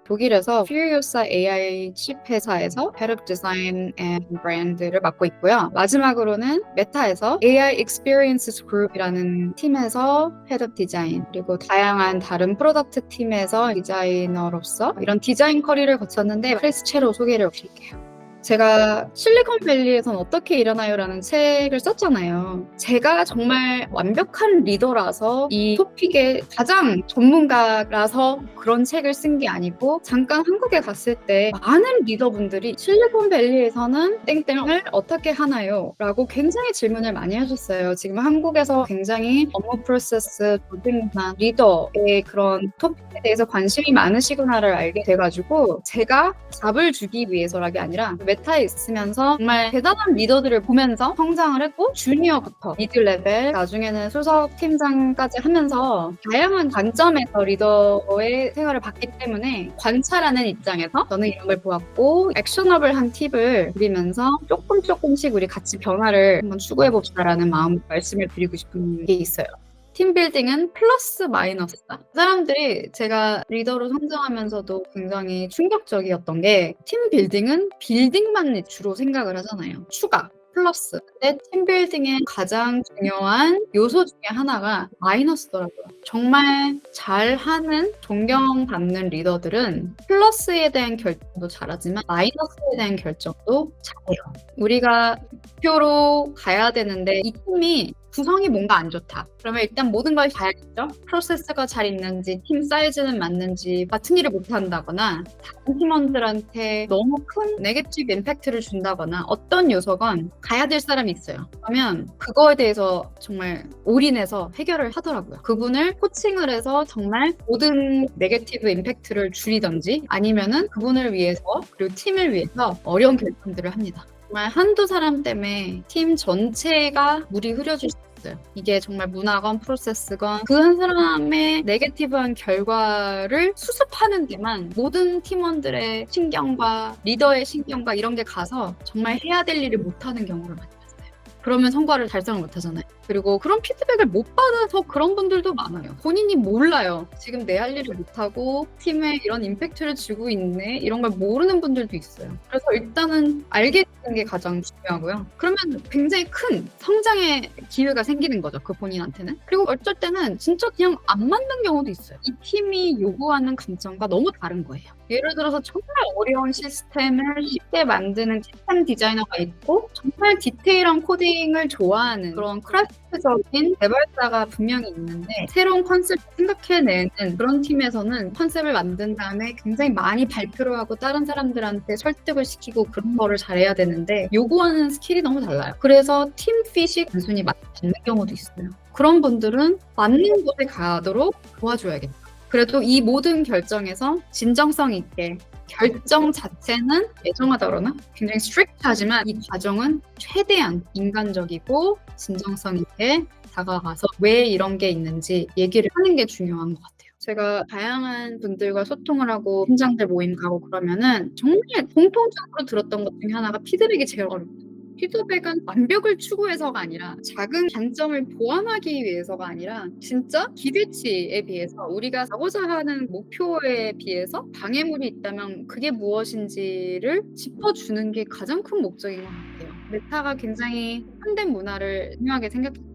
독일에서 퓨리오사 AI 칩 회사에서 Head of Design and Brand를 맡고 있고요. 마지막으로는 메타에서 AI Experiences Group이라는 팀에서 Head of Design, 그리고 다양한 다른 프로덕트 팀에서 디자이너로서 이런 디자인 커리를 거쳤는데 크리스 채로 소개를 드릴게요. 제가 실리콘밸리에선 어떻게 일어나요라는 책을 썼잖아요. 제가 정말 완벽한 리더라서 이 토픽에 가장 전문가라서 그런 책을 쓴 게 아니고, 잠깐 한국에 갔을 때 많은 리더분들이 실리콘밸리에서는 땡땡을 어떻게 하나요? 라고 굉장히 질문을 많이 하셨어요. 지금 한국에서 굉장히 업무 프로세스, 조직이나 리더의 그런 토픽에 대해서 관심이 많으시구나를 알게 돼가지고, 제가 답을 주기 위해서라기 아니라 메타에 있으면서 정말 대단한 리더들을 보면서 성장을 했고, 주니어부터 미드 레벨, 나중에는 수석 팀장까지 하면서 다양한 관점에서 리더의 생활을 봤기 때문에 관찰하는 입장에서 저는 이런 걸 보았고, 액셔너블한 팁을 드리면서 조금씩 우리 같이 변화를 한번 추구해봅시다라는 마음으로 말씀을 드리고 싶은 게 있어요. 팀빌딩은 플러스 마이너스다. 사람들이 제가 리더로 성장하면서도 굉장히 충격적이었던 게, 팀빌딩은 빌딩만 주로 생각을 하잖아요. 추가, 플러스. 근데 팀빌딩의 가장 중요한 요소 중에 하나가 마이너스더라고요. 정말 잘하는, 존경받는 리더들은 플러스에 대한 결정도 잘하지만 마이너스에 대한 결정도 잘해요. 우리가 목표로 가야 되는데 이 팀이 구성이 뭔가 안 좋다. 그러면 일단 모든 걸 봐야겠죠? 프로세스가 잘 있는지, 팀 사이즈는 맞는지, 같은 일을 못한다거나 다른 팀원들한테 너무 큰 네거티브 임팩트를 준다거나 어떤 요소건 가야 될 사람이 있어요. 그러면 그거에 대해서 정말 올인해서 해결을 하더라고요. 그분을 코칭을 해서 정말 모든 네거티브 임팩트를 줄이던지, 아니면은 그분을 위해서, 그리고 팀을 위해서 어려운 결정들을 합니다. 정말 한두 사람 때문에 팀 전체가 물이 흐려질 수 있어요. 이게 정말 문화건 프로세스건 그 한 사람의 네거티브한 결과를 수습하는 데만 모든 팀원들의 신경과 리더의 신경과 이런 게 가서 정말 해야 될 일을 못하는 경우를 많이 봤어요. 그러면 성과를 달성을 못하잖아요. 그리고 그런 피드백을 못 받아서 그런 분들도 많아요. 본인이 몰라요. 지금 내 할 일을 못하고 팀에 이런 임팩트를 주고 있네, 이런 걸 모르는 분들도 있어요. 그래서 일단은 알게 되는 게 가장 중요하고요. 그러면 굉장히 큰 성장의 기회가 생기는 거죠, 그 본인한테는. 그리고 어쩔 때는 진짜 그냥 안 맞는 경우도 있어요. 이 팀이 요구하는 감정과 너무 다른 거예요. 예를 들어서 정말 어려운 시스템을 쉽게 만드는 시스템 디자이너가 있고, 정말 디테일한 코딩을 좋아하는 그런 크래프트적인 개발자가 분명히 있는데, 새로운 컨셉을 생각해내는 그런 팀에서는 컨셉을 만든 다음에 굉장히 많이 발표를 하고 다른 사람들한테 설득을 시키고 그런 거를 잘해야 되는데, 요구하는 스킬이 너무 달라요. 그래서 팀 핏이 단순히 맞지 않는 경우도 있어요. 그런 분들은 맞는 곳에 가도록 도와줘야겠다. 그래도 이 모든 결정에서 진정성 있게, 결정 자체는 예정하다 그러나 굉장히 스트릭트하지만 이 과정은 최대한 인간적이고 진정성 있게 다가가서 왜 이런 게 있는지 얘기를 하는 게 중요한 것 같아요. 제가 다양한 분들과 소통을 하고 팀장들 모임 가고 그러면은 정말 공통적으로 들었던 것 중에 하나가 피드백이 제일 어렵다. 피드백은 완벽을 추구해서가 아니라 작은 단점을 보완하기 위해서가 아니라 진짜 기대치에 비해서, 우리가 가고자 하는 목표에 비해서 방해물이 있다면 그게 무엇인지를 짚어주는 게 가장 큰 목적인 것 같아요. 메타가 굉장히 현대 문화를 중요하게 생각했어요.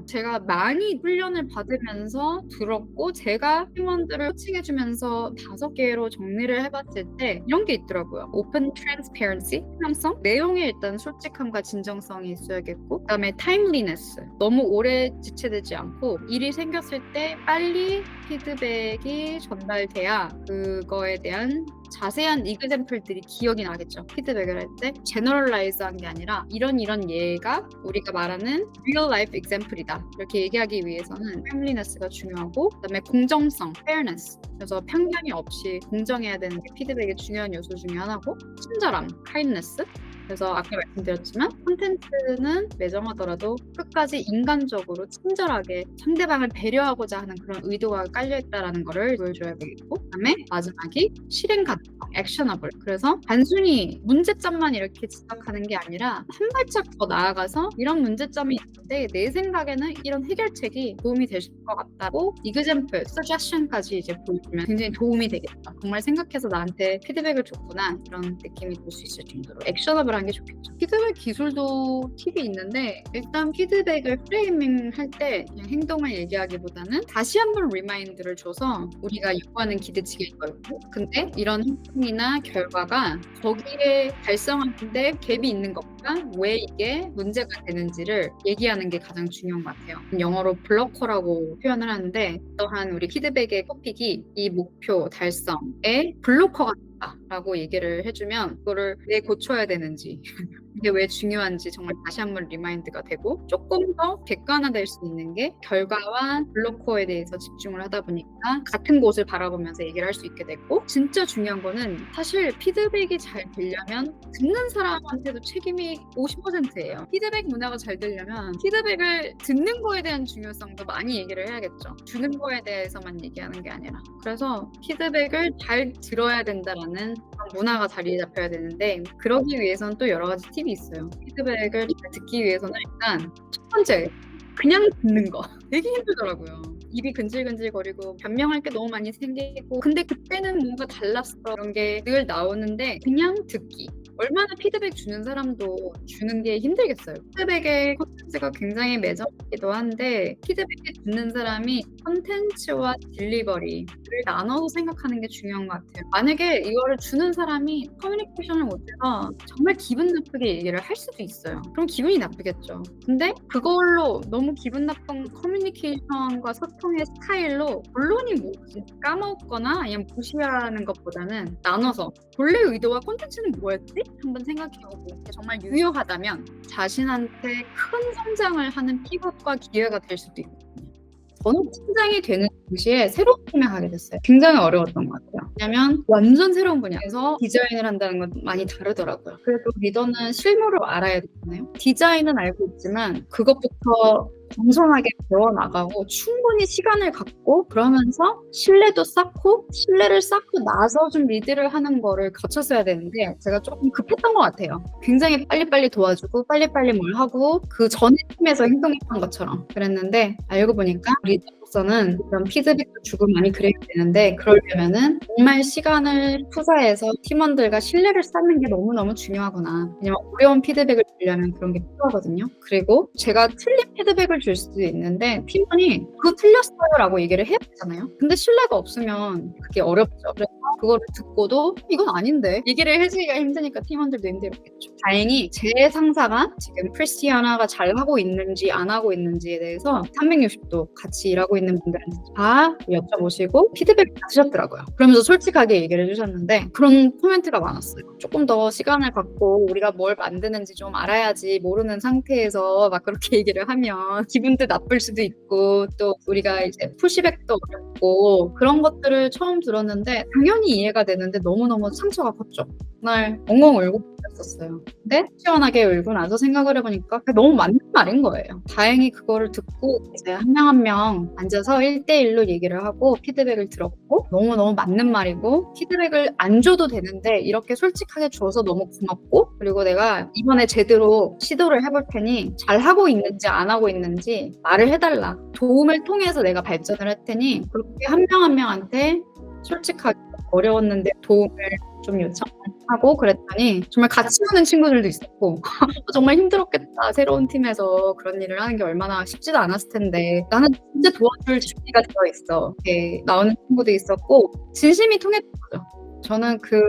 제가 많이 훈련을 받으면서 들었고, 제가 팀원들을 코칭해주면서 5개로 정리를 해봤을 때 이런 게 있더라고요. 오픈 트랜스페런시, 실험성, 내용에 일단 솔직함과 진정성이 있어야겠고, 그다음에 타임리네스, 너무 오래 지체되지 않고 일이 생겼을 때 빨리 피드백이 전달돼야 그거에 대한 자세한 이그샘플들이 기억이 나겠죠. 피드백을 할 때 제너럴라이즈한 게 아니라 이런 예가 우리가 말하는 real life example이다, 이렇게 얘기하기 위해서는 타임리네스가 중요하고, 그다음에 공정성, fairness, 그래서 편견이 없이 공정해야 되는 게 피드백의 중요한 요소 중에 하나고, 친절함, kindness, 그래서 아까 말씀드렸지만 콘텐츠는 매정하더라도 끝까지 인간적으로 친절하게 상대방을 배려하고자 하는 그런 의도가 깔려있다라는 거를 보여줘야 되겠고, 그다음에 마지막이 실행 가능성, 액셔너블. 그래서 단순히 문제점만 이렇게 지적하는 게 아니라 한 발짝 더 나아가서 이런 문제점이 있는데 내 생각에는 이런 해결책이 도움이 될 것 같다고 이그젬플, 서제션까지 이제 보여주면 굉장히 도움이 되겠다. 정말 생각해서 나한테 피드백을 줬구나, 이런 느낌이 들 수 있을 정도로 액셔너블한 게 좋겠죠. 피드백 기술도 팁이 있는데, 일단 피드백을 프레이밍 할 때 그냥 행동을 얘기하기보다는 다시 한번 리마인드를 줘서 우리가 요구하는 기대치가 이거였고, 근데 이런 행동이나 결과가 거기에 달성하는데 갭이 있는 것과 왜 이게 문제가 되는지를 얘기하는 게 가장 중요한 것 같아요. 영어로 블로커라고 표현을 하는데, 또한 우리 피드백의 토픽이 이 목표 달성에 블로커가 라고 얘기를 해주면 그거를 왜 고쳐야 되는지 이게 왜 중요한지 정말 다시 한번 리마인드가 되고, 조금 더 객관화될 수 있는 게 결과와 블로커에 대해서 집중을 하다 보니까 같은 곳을 바라보면서 얘기를 할 수 있게 됐고, 진짜 중요한 거는 사실 피드백이 잘 되려면 듣는 사람한테도 책임이 50%예요. 피드백 문화가 잘 되려면 피드백을 듣는 거에 대한 중요성도 많이 얘기를 해야겠죠. 주는 거에 대해서만 얘기하는 게 아니라. 그래서 피드백을 잘 들어야 된다라는 그런 문화가 자리 잡혀야 되는데, 그러기 위해서는 또 여러 가지 팁이 있어요. 피드백을 잘 듣기 위해서는 일단 첫 번째, 그냥 듣는 거 되게 힘들더라고요. 입이 근질근질거리고 변명할 게 너무 많이 생기고, 근데 그때는 뭔가 달랐어, 이런 게 늘 나오는데 그냥 듣기. 얼마나 피드백 주는 사람도 주는 게 힘들겠어요. 피드백의 콘텐츠가 굉장히 매정하기도 한데, 피드백을 듣는 사람이 콘텐츠와 딜리버리를 나눠서 생각하는 게 중요한 것 같아요. 만약에 이거를 주는 사람이 커뮤니케이션을 못해서 정말 기분 나쁘게 얘기를 할 수도 있어요. 그럼 기분이 나쁘겠죠. 근데 그걸로 너무 기분 나쁜 커뮤니케이션과 소통의 스타일로 본론이 뭐지 까먹거나 아니면 무시하는 것보다는 나눠서 본래 의도와 콘텐츠는 뭐였지? 한번 생각해보고 정말 유효하다면 자신한테 큰 성장을 하는 피벗과 기회가 될 수도 있거든요. 저는 팀장이 되는 동시에 새로운 팀에 가게 됐어요. 굉장히 어려웠던 것 같아요. 왜냐면 완전 새로운 분야에서 디자인을 한다는 건 많이 다르더라고요. 그래도 리더는 실무를 알아야 되잖아요. 디자인은 알고 있지만 그것부터 겸손하게 배워나가고 충분히 시간을 갖고, 그러면서 신뢰도 쌓고, 신뢰를 쌓고 나서 좀 리드를 하는 거를 거쳤어야 되는데 제가 조금 급했던 것 같아요. 굉장히 빨리빨리 도와주고 빨리빨리 뭘 하고 그 전에 팀에서 행동했던 것처럼 그랬는데, 알고 보니까 리더로서는 그런 피드백도 주고 많이 그래야 되는데, 그러려면은 정말 시간을 투자해서 팀원들과 신뢰를 쌓는 게 너무너무 중요하구나. 왜냐면 어려운 피드백을 주려면 그런 게 필요하거든요. 그리고 제가 틀린 피드백을 줄 수도 있는데 팀원이 그거 틀렸어요라고 얘기를 해야 되잖아요. 근데 신뢰가 없으면 그게 어렵죠. 그래서 그거를 듣고도 이건 아닌데 얘기를 해주기가 힘드니까 팀원들도 힘들었겠죠. 다행히 제 상사가 지금 크리스티아나가 잘 하고 있는지 안 하고 있는지에 대해서 360도 같이 일하고 있는 분들한테 다 여쭤보시고 피드백을 받으셨더라고요. 그러면서 솔직하게 얘기를 해주셨는데 그런 코멘트가 많았어요. 조금 더 시간을 갖고 우리가 뭘 만드는지 좀 알아야지, 모르는 상태에서 막 그렇게 얘기를 하면 기분도 나쁠 수도 있고, 또 우리가 이제 푸시백도 어렵고, 그런 것들을 처음 들었는데 당연히 이해가 되는데 너무너무 상처가 컸죠. 그날 엉엉 울고 있었어요. 근데 시원하게 울고 나서 생각을 해보니까 그게 너무 맞는 말인 거예요. 다행히 그거를 듣고 이제 한 명 한 명 앉아서 1대1로 얘기를 하고 피드백을 들었고, 너무너무 맞는 말이고 피드백을 안 줘도 되는데 이렇게 솔직하게 줘서 너무 고맙고, 그리고 내가 이번에 제대로 시도를 해볼 테니 잘하고 있는지 안 하고 있는지 말을 해달라. 도움을 통해서 내가 발전을 할 테니 그렇게 한 명 한 명한테 솔직하게 어려웠는데 도움을 좀 요청하고 그랬더니 정말 같이 하는 친구들도 있었고 정말 힘들었겠다. 새로운 팀에서 그런 일을 하는 게 얼마나 쉽지도 않았을 텐데 나는 진짜 도와줄 준비가 되어 있어. 이렇게 나오는 친구도 있었고 진심이 통했던 거죠. 저는 그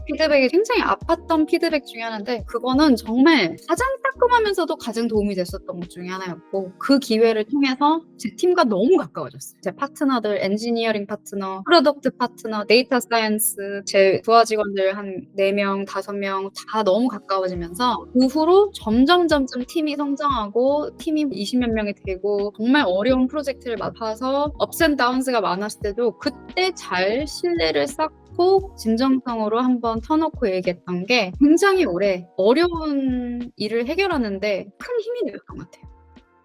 피드백이 굉장히 아팠던 피드백 중에 하나인데, 그거는 정말 가장 따끔하면서도 가장 도움이 됐었던 것 중에 하나였고, 그 기회를 통해서 제 팀과 너무 가까워졌어요. 제 파트너들, 엔지니어링 파트너, 프로덕트 파트너, 데이터 사이언스, 제 부하 직원들 한 4명, 5명 다 너무 가까워지면서 그 후로 점점 팀이 성장하고 팀이 20몇 명이 되고 정말 어려운 프로젝트를 맡아서 업스 앤 다운스가 많았을 때도 그때 잘 신뢰를 쌓고 꼭 진정성으로 한번 터놓고 얘기했던 게 굉장히 오래 어려운 일을 해결하는데 큰 힘이 되었던 것 같아요.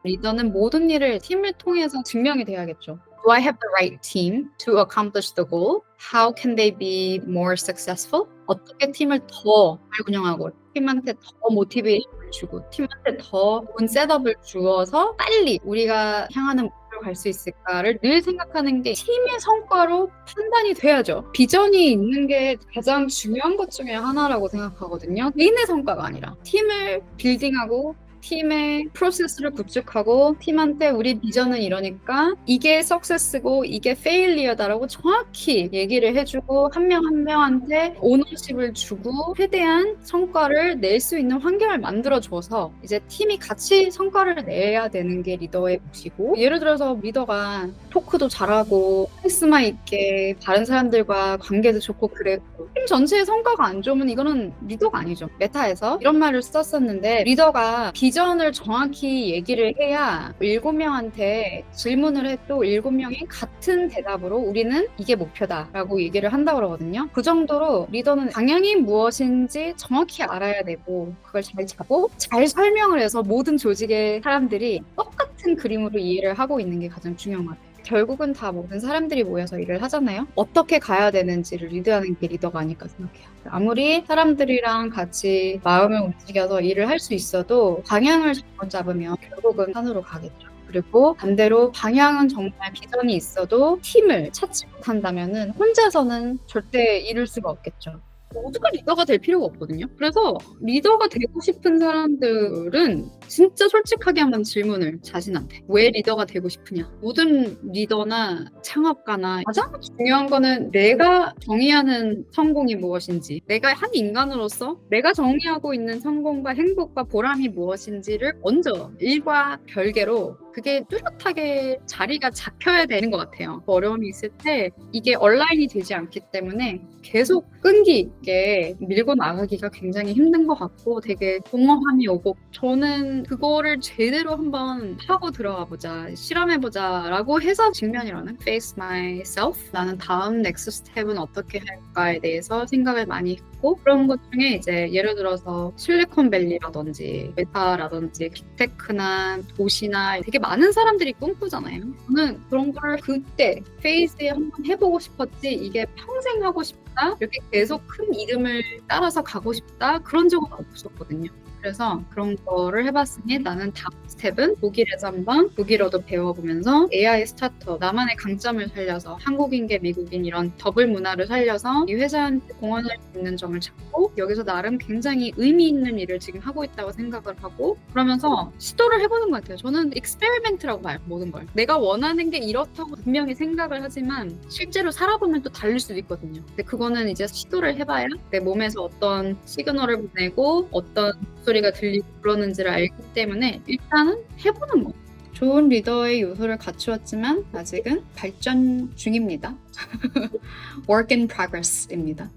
리더는 모든 일을 팀을 통해서 증명이 돼야겠죠. Do I have the right team to accomplish the goal? How can they be more successful? 어떻게 팀을 더 잘 운영하고 팀한테 더 모티베이션을 주고 팀한테 더 좋은 셋업을 주어서 빨리 우리가 향하는 목표로 갈 수 있을까를 늘 생각하는 게 팀의 성과로 판단이 돼야죠. 비전이 있는 게 가장 중요한 것 중에 하나라고 생각하거든요. 개인의 성과가 아니라 팀을 빌딩하고 팀의 프로세스를 구축하고 팀한테 우리 비전은 이러니까 이게 석세스고 이게 페일리어다라고 정확히 얘기를 해주고 한 명 한 명한테 오너십을 주고 최대한 성과를 낼 수 있는 환경을 만들어줘서 이제 팀이 같이 성과를 내야 되는 게 리더의 몫이고, 예를 들어서 리더가 토크도 잘하고 카리스마 있게 다른 사람들과 관계도 좋고 그랬고 팀 전체의 성과가 안 좋으면 이거는 리더가 아니죠. 메타에서 이런 말을 썼었는데, 리더가 비전을 정확히 얘기를 해야 7명한테 질문을 해도 7명이 같은 대답으로 우리는 이게 목표다 라고 얘기를 한다고 그러거든요. 그 정도로 리더는 방향이 무엇인지 정확히 알아야 되고 그걸 잘 잡고 잘 설명을 해서 모든 조직의 사람들이 똑같은 그림으로 이해를 하고 있는 게 가장 중요한 것 같아요. 결국은 다 모든 사람들이 모여서 일을 하잖아요. 어떻게 가야 되는지를 리드하는 게 리더가 아닐까 생각해요. 아무리 사람들이랑 같이 마음을 움직여서 일을 할 수 있어도 방향을 잘못 잡으면 결국은 산으로 가겠죠. 그리고 반대로 방향은 정말 비전이 있어도 팀을 찾지 못한다면은 혼자서는 절대 이룰 수가 없겠죠. 모두가 리더가 될 필요가 없거든요. 그래서 리더가 되고 싶은 사람들은 진짜 솔직하게 한번 질문을 자신한테, 왜 리더가 되고 싶으냐. 모든 리더나 창업가나 가장 중요한 거는 내가 정의하는 성공이 무엇인지, 내가 한 인간으로서 내가 정의하고 있는 성공과 행복과 보람이 무엇인지를 먼저 일과 별개로 그게 뚜렷하게 자리가 잡혀야 되는 것 같아요. 어려움이 있을 때 이게 온라인이 되지 않기 때문에 계속 끈기 있게 밀고 나가기가 굉장히 힘든 것 같고 되게 공허함이 오고, 저는 그거를 제대로 한번 하고 들어가 보자, 실험해 보자 라고 해서 직면이라는 Face Myself, 나는 다음 넥스트 스텝은 어떻게 할까에 대해서 생각을 많이 했고, 그런 것 중에 이제 예를 들어서 실리콘밸리라든지 메타라든지 빅테크나 도시나 되게 많은 사람들이 꿈꾸잖아요. 저는 그런 걸 그때 페이스에 한번 해보고 싶었지, 이게 평생 하고 싶다, 이렇게 계속 큰 이름을 따라서 가고 싶다, 그런 적은 없었거든요. 그래서 그런 거를 해봤으니 나는 다음 스텝은 독일에서 한번 독일어도 배워보면서 AI 스타트업, 나만의 강점을 살려서 한국인계 미국인 이런 더블 문화를 살려서 이 회사한테 공헌할 수 있는 점을 찾고 여기서 나름 굉장히 의미 있는 일을 지금 하고 있다고 생각을 하고, 그러면서 시도를 해보는 것 같아요. 저는 익스페리멘트라고 봐요, 모든 걸. 내가 원하는 게 이렇다고 분명히 생각을 하지만 실제로 살아보면 또 다를 수도 있거든요. 근데 그거는 이제 시도를 해봐야 내 몸에서 어떤 시그널을 보내고 어떤 소리가 들리고 그러는지를 알기 때문에 일단은 해보는 거. 좋은 리더의 요소를 갖추었지만 아직은 발전 중입니다. Work in progress입니다.